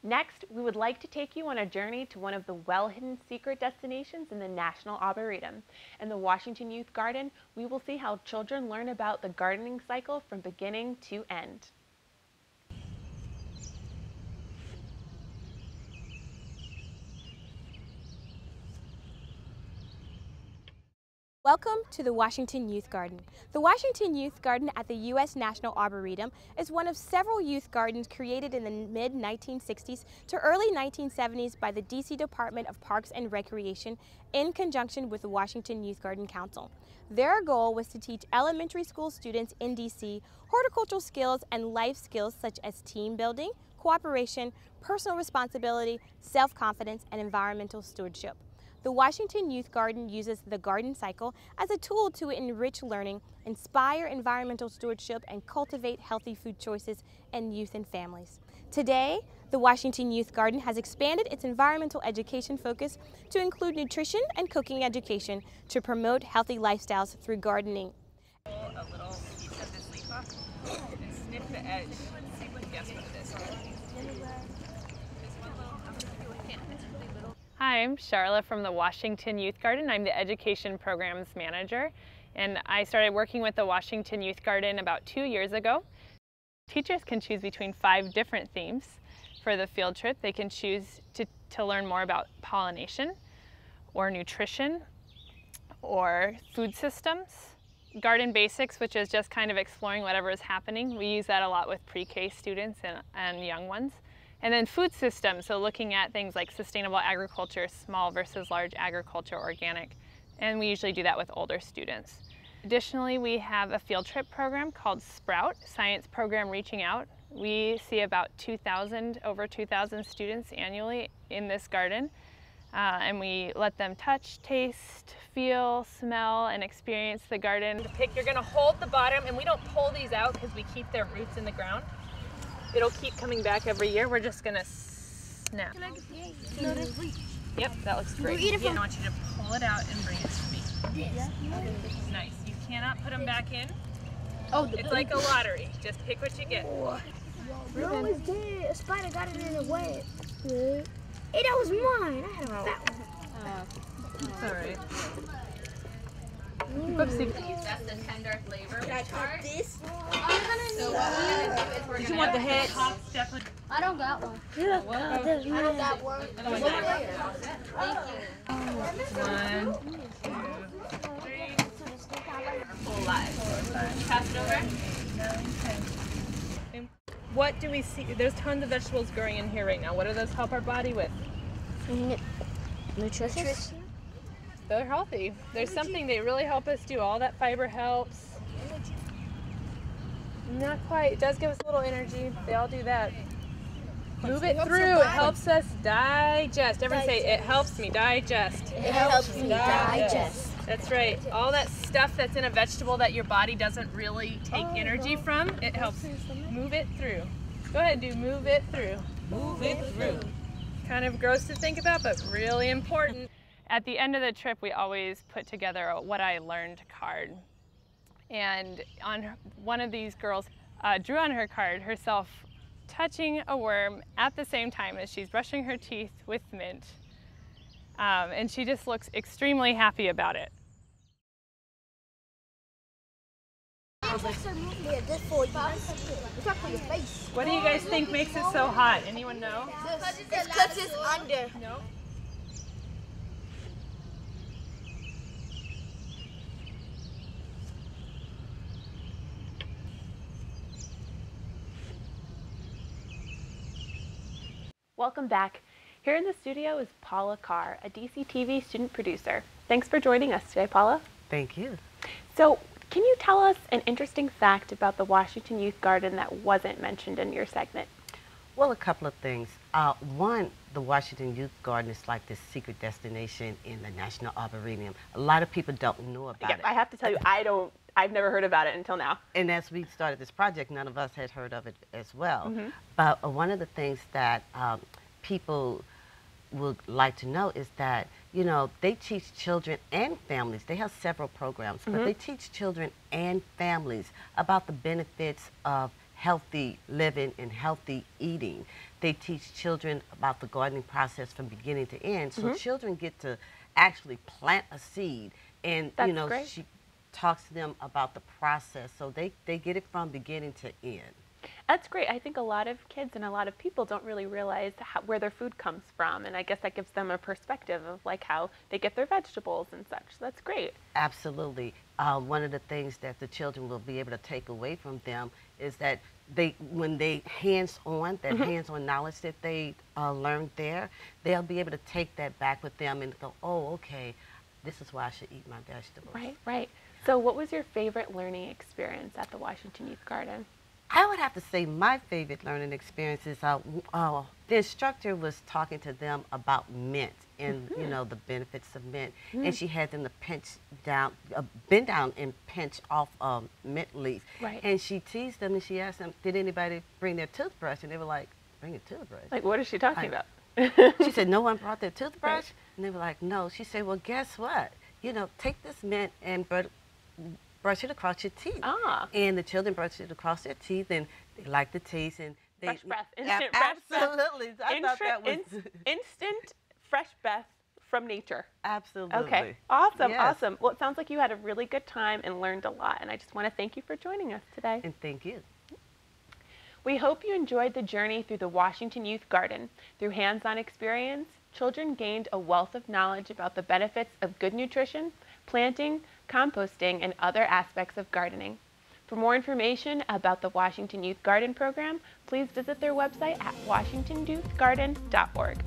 Next, we would like to take you on a journey to one of the well-hidden secret destinations in the National Arboretum. In the Washington Youth Garden, we will see how children learn about the gardening cycle from beginning to end. Welcome to the Washington Youth Garden. The Washington Youth Garden at the U.S. National Arboretum is one of several youth gardens created in the mid-1960s to early 1970s by the D.C. Department of Parks and Recreation in conjunction with the Washington Youth Garden Council. Their goal was to teach elementary school students in D.C. horticultural skills and life skills such as team building, cooperation, personal responsibility, self-confidence, and environmental stewardship. The Washington Youth Garden uses the garden cycle as a tool to enrich learning, inspire environmental stewardship, and cultivate healthy food choices in youth and families. Today, the Washington Youth Garden has expanded its environmental education focus to include nutrition and cooking education to promote healthy lifestyles through gardening. A little piece of this leaf off and snip the edge. See what guess what it is. Hi, I'm Charlotte from the Washington Youth Garden. I'm the Education Programs Manager, and I started working with the Washington Youth Garden about 2 years ago. Teachers can choose between 5 different themes for the field trip. They can choose to learn more about pollination, or nutrition, or food systems. Garden basics, which is just kind of exploring whatever is happening. We use that a lot with pre-K students and young ones. And then food systems, so looking at things like sustainable agriculture, small versus large agriculture, organic, and we usually do that with older students. Additionally, we have a field trip program called Sprout, Science Program Reaching Out. We see about over 2,000 students annually in this garden, and we let them touch, taste, feel, smell, and experience the garden. You're gonna hold the bottom, and we don't pull these out because we keep their roots in the ground. It'll keep coming back every year. We're just gonna snap. Yep, that looks great. I want you to pull it out and bring it to me. Yes. Nice. You cannot put them back in. Oh, it's like a lottery. Just pick what you get. No, it's dead. A spider got it in the web. Hey, that was mine. I had a fat one. It's all right. Oopsie. That's the tender flavor. Can I cut this? So what we're gonna do is we're gonna. Want the head? Definitely. I don't got one. Yeah, I don't got one. Thank you. 1, 2, 3. Full live. Pass it over. What do we see? There's tons of vegetables growing in here right now. What do those help our body with? Nutrition. They're healthy. There's something they really help us do. All that fiber helps. Not quite. It does give us a little energy. They all do that. Move it through. It helps us digest. Everyone say, it helps me digest. It helps me digest. That's right. All that stuff that's in a vegetable that your body doesn't really take energy from, it helps move it through. Go ahead, move it through. Move it through. Kind of gross to think about, but really important. At the end of the trip, we always put together a what I learned card. And one of these girls drew on her card herself touching a worm at the same time as she's brushing her teeth with mint. And she just looks extremely happy about it. What do you guys think makes it so hot? Anyone know? It's because it's under. No? Welcome back. Here in the studio is Paula Carr, a DCTV student producer. Thanks for joining us today, Paula. Thank you. So, can you tell us an interesting fact about the Washington Youth Garden that wasn't mentioned in your segment? Well, a couple of things. One, the Washington Youth Garden is like this secret destination in the National Arboretum. A lot of people don't know about it. I have to tell you, I've never heard about it until now. And as we started this project, none of us had heard of it as well. Mm-hmm. But one of the things that people would like to know is that, you know, they teach children and families. They have several programs, but they teach children and families about the benefits of healthy living and healthy eating. They teach children about the gardening process from beginning to end, so children get to actually plant a seed, and That's you know, great. she talks to them about the process, so they get it from beginning to end. That's great. I think a lot of kids and a lot of people don't really realize where their food comes from, and I guess that gives them a perspective of like how they get their vegetables and such. So that's great. Absolutely. One of the things that the children will be able to take away from them is that when they hands-on, that hands-on knowledge that they learned there, they'll be able to take that back with them and go, oh, okay, this is why I should eat my vegetables. Right, right. So what was your favorite learning experience at the Washington Youth Garden? I would have to say my favorite learning experience is the instructor was talking to them about mint and you know, the benefits of mint, and she had them to bend down and pinch off mint leaf. Right. And she teased them and she asked them, did anybody bring their toothbrush? And they were like, bring a toothbrush. Like, what is she talking about? She said, no one brought their toothbrush? Right. And they were like, no. She said, well, guess what? You know, take this mint and brush it across your teeth. Ah. And the children brushed it across their teeth, and they liked the taste. And they, Fresh breath, instant fresh breath. Absolutely. I thought that was Instant fresh breath from nature. absolutely. Okay, awesome, Yes. awesome. Well, it sounds like you had a really good time and learned a lot, and I just want to thank you for joining us today. And thank you. We hope you enjoyed the journey through the Washington Youth Garden. Through hands-on experience, children gained a wealth of knowledge about the benefits of good nutrition, planting, composting, and other aspects of gardening. For more information about the Washington Youth Garden program, please visit their website at washingtonyouthgarden.org.